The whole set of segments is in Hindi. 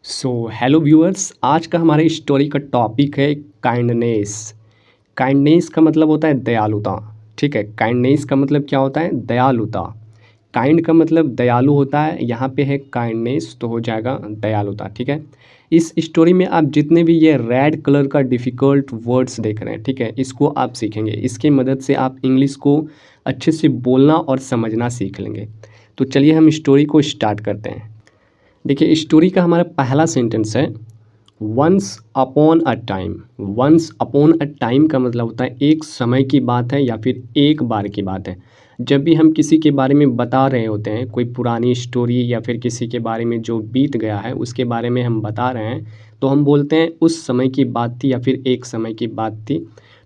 सो हेलो व्यूअर्स, आज का हमारे स्टोरी का टॉपिक है काइंडनेस। काइंडनेस का मतलब होता है दयालुता। ठीक है, काइंडनेस का मतलब क्या होता है? दयालुता। काइंड का मतलब दयालु होता है, यहाँ पे है काइंडनेस तो हो जाएगा दयालुता। ठीक है, इस स्टोरी में आप जितने भी ये रेड कलर का डिफ़िकल्ट वर्ड्स देख रहे हैं, ठीक है, इसको आप सीखेंगे। इसकी मदद से आप इंग्लिश को अच्छे से बोलना और समझना सीख लेंगे। तो चलिए हम स्टोरी को स्टार्ट करते हैं। देखिए, स्टोरी का हमारा पहला सेंटेंस है once upon a time. Once upon a time का मतलब होता है एक समय की बात है या फिर एक बार की बात है। जब भी हम किसी के बारे में बता रहे होते हैं, कोई पुरानी स्टोरी या फिर किसी के बारे में जो बीत गया है उसके बारे में हम बता रहे हैं, तो हम बोलते हैं उस समय की बात थी या फिर एक समय की बात थी।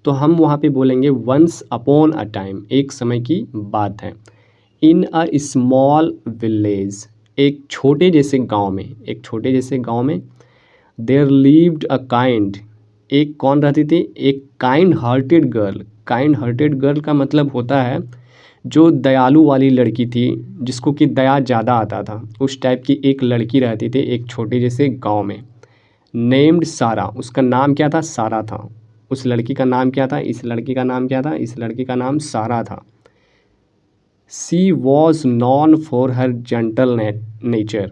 तो हम वहाँ पे बोलेंगे वंस अपॉन अ टाइम, एक समय की बात है। इन अ स्मॉल विलेज, एक छोटे जैसे गांव में, एक छोटे जैसे गांव में देयर लिव्ड अ काइंड, एक कौन रहती थी? एक kind hearted girl. Kind hearted girl का मतलब होता है जो दयालु वाली लड़की थी, जिसको कि दया ज़्यादा आता था, उस टाइप की एक लड़की रहती थी एक छोटे जैसे गांव में। नेम्ड सारा, उसका नाम क्या था? सारा था। उस लड़की का नाम क्या था? इस लड़की का नाम क्या था? इस लड़की का नाम सारा था। She was known for her gentle nature,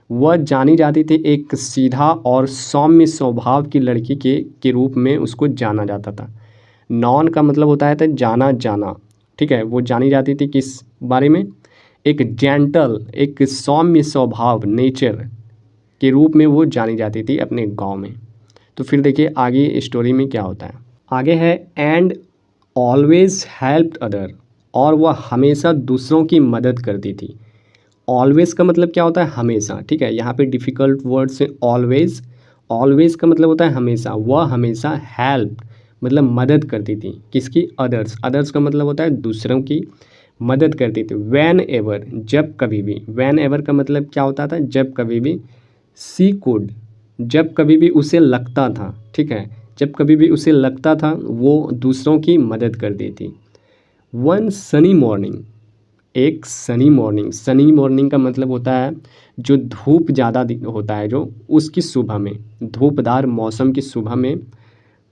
वह जानी जाती थी एक सीधा और सौम्य स्वभाव की लड़की के रूप में उसको जाना जाता था। नॉन का मतलब होता है तो जाना जाना। ठीक है, वो जानी जाती थी किस बारे में? एक जेंटल, एक सौम्य स्वभाव, नेचर के रूप में वो जानी जाती थी अपने गांव में। तो फिर देखिए आगे स्टोरी में क्या होता है। आगे है एंड ऑलवेज हेल्प्ड अदर, और वह हमेशा दूसरों की मदद करती थी। ऑलवेज का मतलब क्या होता है? हमेशा। ठीक है, यहाँ पे डिफ़िकल्ट वर्ड से ऑलवेज, ऑलवेज का मतलब होता है हमेशा। वह हमेशा हेल्प मतलब मदद करती थी, किसकी? अदर्स। अदर्स का मतलब होता है दूसरों की मदद करती थी। वैन एवर, जब कभी भी। वैन एवर का मतलब क्या होता था? जब कभी भी। सी कुड, जब कभी भी उसे लगता था। ठीक है, जब कभी भी उसे लगता था वो दूसरों की मदद करती थी। वन सनी मॉर्निंग, एक सनी मॉर्निंग। सनी मॉर्निंग का मतलब होता है जो धूप ज़्यादा होता है, जो उसकी सुबह में, धूपदार मौसम की सुबह में।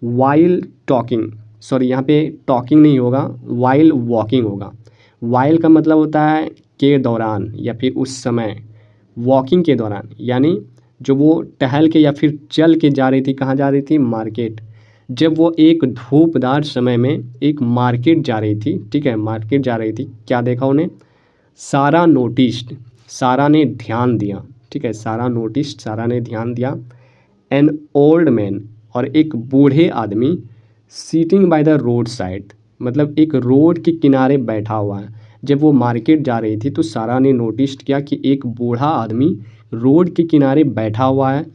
वाइल टॉकिंग, सॉरी यहाँ पे टॉकिंग नहीं होगा, वाइल वॉकिंग होगा। वाइल का मतलब होता है के दौरान या फिर उस समय। वॉकिंग के दौरान यानी जो वो टहल के या फिर चल के जा रही थी, कहाँ जा रही थी? मार्केट। जब वो एक धूपदार समय में एक मार्केट जा रही थी, ठीक है, मार्केट जा रही थी, क्या देखा उन्हें? सारा नोटिस्ड, सारा ने ध्यान दिया। ठीक है, सारा नोटिस्ड, सारा ने ध्यान दिया। एन ओल्ड मैन, और एक बूढ़े आदमी। Sitting by the road side, मतलब एक रोड के किनारे बैठा हुआ है। जब वो मार्केट जा रही थी तो सारा ने नोटिस किया कि एक बूढ़ा आदमी रोड के किनारे बैठा हुआ है।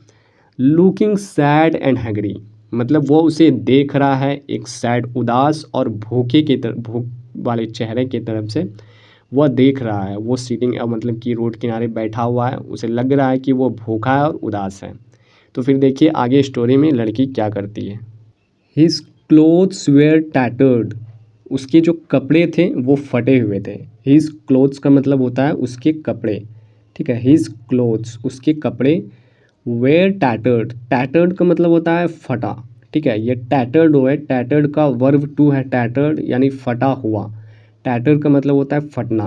लुकिंग सैड एंड हैंग्री, मतलब वो उसे देख रहा है एक सैड, उदास और भूखे की तरफ, भूख वाले चेहरे की तरफ से वह देख रहा है। वो सीटिंग मतलब कि रोड किनारे बैठा हुआ है, उसे लग रहा है कि वो भूखा है और उदास है। तो फिर देखिए आगे स्टोरी में लड़की क्या करती है। हिज क्लोथ्स वेयर टैटर्ड, उसके जो कपड़े थे वो फटे हुए थे। हिज क्लोथ्स का मतलब होता है उसके कपड़े। ठीक है, हिज क्लोथ्स, उसके कपड़े। वेयर टैटर्ड, टैटर्ड का मतलब होता है फटा। ठीक है, ये टैटर्ड है, टैटर्ड का वर्ब टू है टैटर्ड, यानी फटा हुआ। टैटर्ड का मतलब होता है फटना।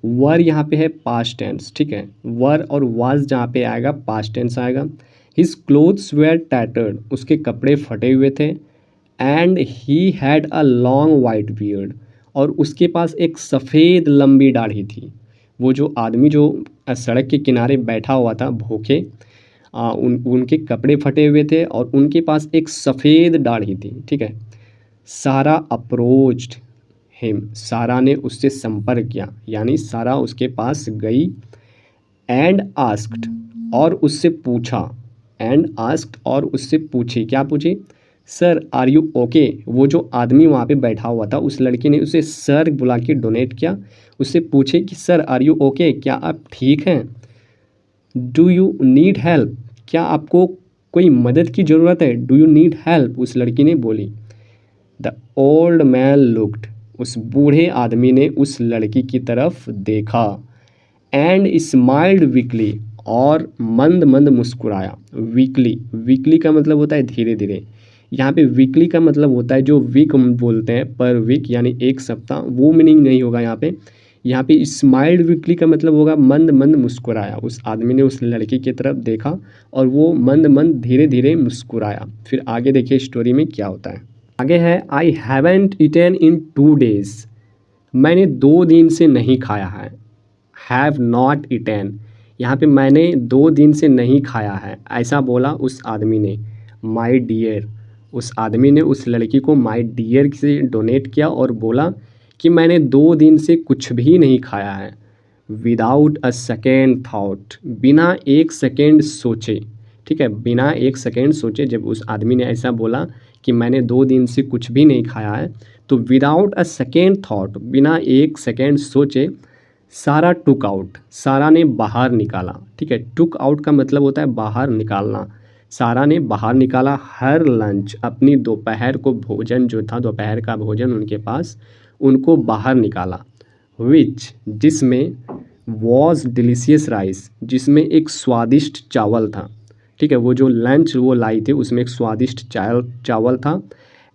वर यहाँ पे है पास्ट टेंस। ठीक है, वर और वाज जहाँ पे आएगा पास्ट टेंस आएगा। हिज क्लोथ्स वेयर टैटर्ड, उसके कपड़े फटे हुए थे। And he had a long white beard, और उसके पास एक सफ़ेद लंबी दाढ़ी थी। वो जो आदमी जो सड़क के किनारे बैठा हुआ था भूखे, उनके कपड़े फटे हुए थे और उनके पास एक सफ़ेद दाढ़ी थी। ठीक है, सारा अप्रोच्ड हिम, सारा ने उससे संपर्क किया, यानी सारा उसके पास गई। एंड आस्क्ड, और उससे पूछा। एंड आस्क्ड, और उससे पूछी, क्या पूछी? Sir are you okay. वो जो आदमी वहाँ पे बैठा हुआ था, उस लड़की ने उसे सर बुला के डोनेट किया। उससे पूछे कि सर आर यू ओके, क्या आप ठीक हैं? डू यू नीड हेल्प, क्या आपको कोई मदद की ज़रूरत है? डू यू नीड हेल्प, उस लड़की ने बोली। द ओल्ड मैन लुक्ड, उस बूढ़े आदमी ने उस लड़की की तरफ देखा। एंड स्माइल्ड वीकली, और मंद मंद मुस्कुराया। वीकली, वीकली का मतलब होता है धीरे धीरे। यहाँ पे वीकली का मतलब होता है जो वीक हम बोलते हैं पर वीक यानी एक सप्ताह, वो मीनिंग नहीं होगा यहाँ पे। यहाँ पे स्माइल्ड वीकली का मतलब होगा मंद मंद मुस्कुराया। उस आदमी ने उस लड़की की तरफ देखा और वो मंद मंद धीरे धीरे मुस्कुराया। फिर आगे देखिए स्टोरी में क्या होता है। आगे है I haven't eaten in 2 days। मैंने 2 दिन से नहीं खाया है। हैव नॉट ईटन, यहाँ पे मैंने 2 दिन से नहीं खाया है, ऐसा बोला उस आदमी ने। माई डियर, उस आदमी ने उस लड़की को माई डियर से डोनेट किया और बोला कि मैंने 2 दिन से कुछ भी नहीं खाया है। विदाउट अ सेकेंड थाउट, बिना एक सेकेंड सोचे। ठीक है, बिना एक सेकेंड सोचे जब उस आदमी ने ऐसा बोला कि मैंने 2 दिन से कुछ भी नहीं खाया है, तो विदाउट अ सेकेंड थाउट, बिना एक सेकेंड सोचे, सारा टुक आउट, सारा ने बाहर निकाला। ठीक है, टुक आउट का मतलब होता है बाहर निकालना। सारा ने बाहर निकाला हर लंच, अपनी दोपहर को भोजन जो था, दोपहर का भोजन उनके पास, उनको बाहर निकाला। विच, जिसमें, वॉज डिलीशियस राइस, जिसमें एक स्वादिष्ट चावल था। ठीक है, वो जो लंच वो लाई थी उसमें एक स्वादिष्ट चावल था।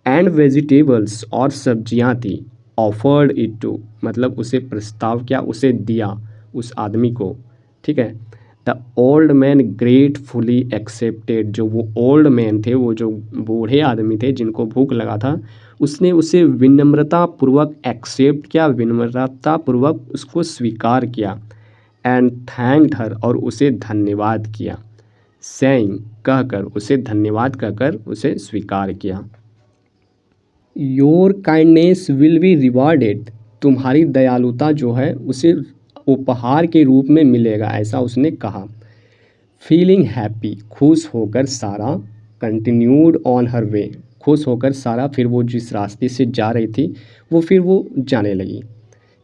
एंड वेजिटेबल्स, और सब्जियां थी। ऑफर्ड इट टू, मतलब उसे प्रस्ताव किया, उसे दिया उस आदमी को। ठीक है, the old man gratefully accepted, जो वो ओल्ड मैन थे, वो जो बूढ़े आदमी थे जिनको भूख लगा था, उसने उसे विनम्रतापूर्वक एक्सेप्ट किया, विनम्रतापूर्वक उसको स्वीकार किया। एंड थैंक्ड हर, और उसे धन्यवाद किया। सेइंग, कहकर, उसे धन्यवाद कहकर उसे स्वीकार किया। Your kindness will be rewarded, तुम्हारी दयालुता जो है उसे उपहार के रूप में मिलेगा, ऐसा उसने कहा। फीलिंग हैप्पी, खुश होकर सारा कंटिन्यूड ऑन हर वे, खुश होकर सारा फिर वो जिस रास्ते से जा रही थी वो फिर वो जाने लगी।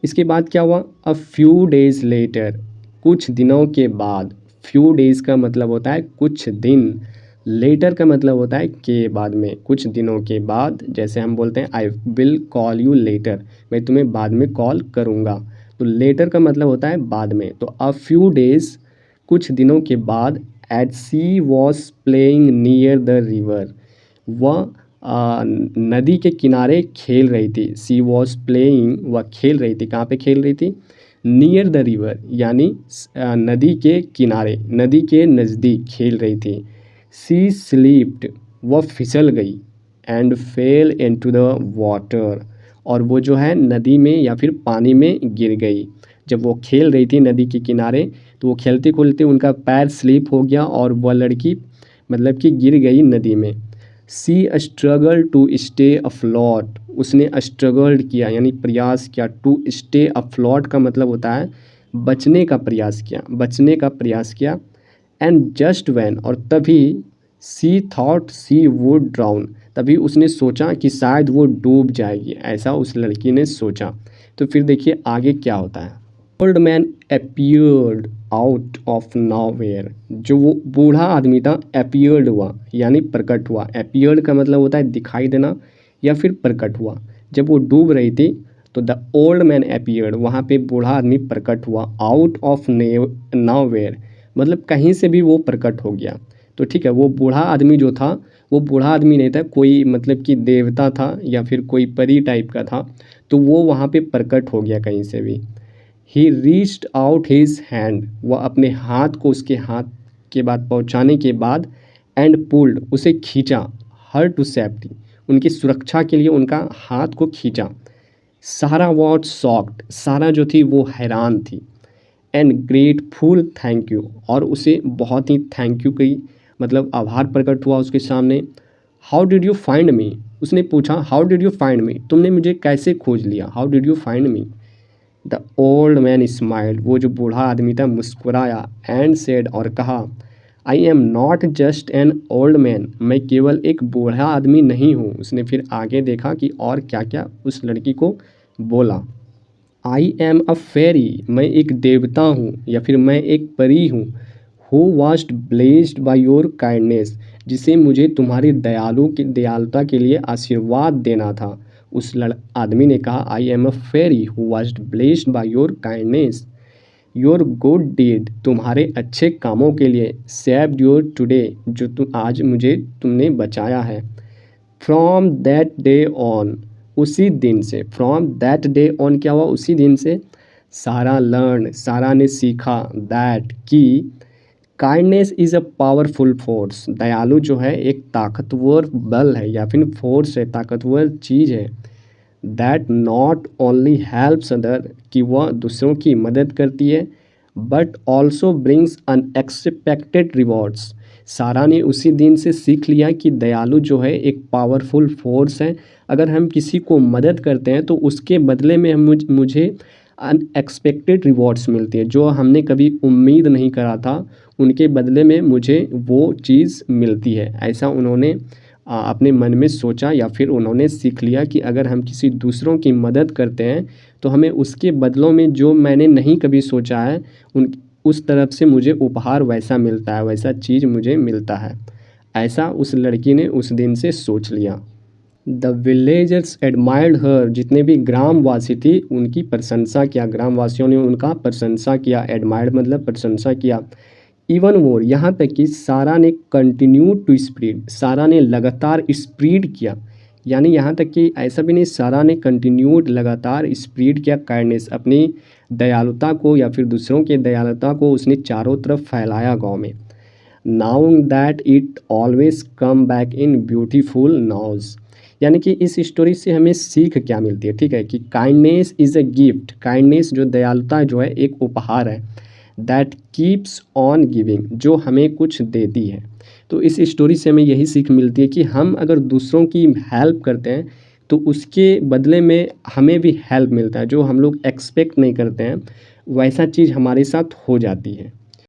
इसके बाद क्या हुआ, अ फ्यू डेज लेटर, कुछ दिनों के बाद। फ्यू डेज़ का मतलब होता है कुछ दिन, लेटर का मतलब होता है के बाद में, कुछ दिनों के बाद। जैसे हम बोलते हैं I will call you later, मैं तुम्हें बाद में कॉल करूँगा, तो लेटर का मतलब होता है बाद में। तो अ फ्यू डेज़, कुछ दिनों के बाद। At she was playing near the river, वह नदी के किनारे खेल रही थी। सी वॉज प्लेइंग, वह खेल रही थी, कहाँ पे खेल रही थी, नियर द रिवर, यानी नदी के किनारे, नदी के नज़दीक खेल रही थी। सी स्लीप्ड, वह फिसल गई। And fail into the water, और वो जो है नदी में या फिर पानी में गिर गई। जब वो खेल रही थी नदी के किनारे तो वो खेलते खेलते उनका पैर स्लिप हो गया और वह लड़की मतलब कि गिर गई नदी में। सी स्ट्रगल टू स्टे अफ्लोट, उसने स्ट्रगल्ड किया यानी प्रयास किया। टू स्टे अफ्लोट का मतलब होता है बचने का प्रयास किया, बचने का प्रयास किया। एंड जस्ट वैन, और तभी, सी थॉट सी वुड ड्राउन, तभी उसने सोचा कि शायद वो डूब जाएगी, ऐसा उस लड़की ने सोचा। तो फिर देखिए आगे क्या होता है। Old man appeared out of nowhere, जो वो बूढ़ा आदमी था अपीयर्ड हुआ यानी प्रकट हुआ। अपीयर्ड का मतलब होता है दिखाई देना या फिर प्रकट हुआ। जब वो डूब रही थी तो द ओल्ड मैन अपीयर्ड, वहाँ पे बूढ़ा आदमी प्रकट हुआ। आउट ऑफ नॉवेयर मतलब कहीं से भी वो प्रकट हो गया। तो ठीक है, वो बूढ़ा आदमी जो था वो बूढ़ा आदमी नहीं था, कोई मतलब कि देवता था या फिर कोई परी टाइप का था, तो वो वहाँ पे प्रकट हो गया कहीं से भी। ही रीच्ड आउट हिज हैंड, वह अपने हाथ को उसके हाथ के बाद पहुँचाने के बाद। एंड पुल्ड, उसे खींचा। हर टू सेफ्टी, उनकी सुरक्षा के लिए उनका हाथ को खींचा। सारा वॉज शॉक्ड, सारा जो थी वो हैरान थी। एंड ग्रेटफुल थैंक यू, और उसे बहुत ही थैंक यू की मतलब आभार प्रकट हुआ उसके सामने। How did you find me, उसने पूछा how did you find me, तुमने मुझे कैसे खोज लिया, how did you find me. The old man smiled, वो जो बूढ़ा आदमी था मुस्कुराया। एंड सेड, और कहा, I am not just an old man, मैं केवल एक बूढ़ा आदमी नहीं हूँ। उसने फिर आगे देखा कि और क्या क्या उस लड़की को बोला। आई एम अ फेरी, मैं एक देवता हूँ या फिर मैं एक परी हूँ। Who was blessed by your kindness, जिसे मुझे तुम्हारी दयालुता के लिए आशीर्वाद देना था। उस आदमी ने कहा I am a fairy who was blessed by your kindness. Your good deed, तुम्हारे अच्छे कामों के लिए, सेव्ड योर टुडे, जो तुम आज मुझे तुमने बचाया है। फ्रॉम दैट डे ऑन, उसी दिन से, फ्रॉम दैट डे ऑन क्या हुआ, उसी दिन से। सारा लर्न, सारा ने सीखा, दैट कि, kindness is a powerful force, दयालु जो है एक ताकतवर बल है या फिर फोर्स है, ताकतवर चीज़ है। That not only helps other, कि वह दूसरों की मदद करती है, but also brings unexpected rewards. सारा ने उसी दिन से सीख लिया कि दयालु जो है एक पावरफुल फोर्स है। अगर हम किसी को मदद करते हैं तो उसके बदले में मुझे अनएक्सपेक्टेड रिवॉर्ड्स मिलती है, जो हमने कभी उम्मीद नहीं करा था, उनके बदले में मुझे वो चीज़ मिलती है। ऐसा उन्होंने अपने मन में सोचा या फिर उन्होंने सीख लिया कि अगर हम किसी दूसरों की मदद करते हैं तो हमें उसके बदलों में जो मैंने नहीं कभी सोचा है उस तरफ से मुझे उपहार वैसा मिलता है, वैसा चीज़ मुझे मिलता है। ऐसा उस लड़की ने उस दिन से सोच लिया। द विलेजर्स एडमायर्ड हर, जितने भी ग्रामवासी थी उनकी प्रशंसा किया, ग्रामवासियों ने उनका प्रशंसा किया। एडमायर्ड मतलब प्रशंसा किया। इवन मोर, यहाँ तक कि सारा ने कंटिन्यू टू स्प्रीड, सारा ने लगातार स्प्रीड किया, यानी यहाँ तक कि ऐसा भी नहीं, सारा ने कंटिन्यूड लगातार स्प्रीड किया काइंडनेस, अपनी दयालुता को या फिर दूसरों की दयालुता को उसने चारों तरफ फैलाया गांव में। Now that it always come back in beautiful now's, यानी कि इस स्टोरी से हमें सीख क्या मिलती है, ठीक है, कि kindness is a gift, kindness जो दयालुता जो है एक उपहार है। दैट कीप्स ऑन गिविंग, जो हमें कुछ देती है। तो इस स्टोरी से हमें यही सीख मिलती है कि हम अगर दूसरों की हेल्प करते हैं तो उसके बदले में हमें भी हेल्प मिलता है, जो हम लोग एक्सपेक्ट नहीं करते हैं वैसा चीज़ हमारे साथ हो जाती है।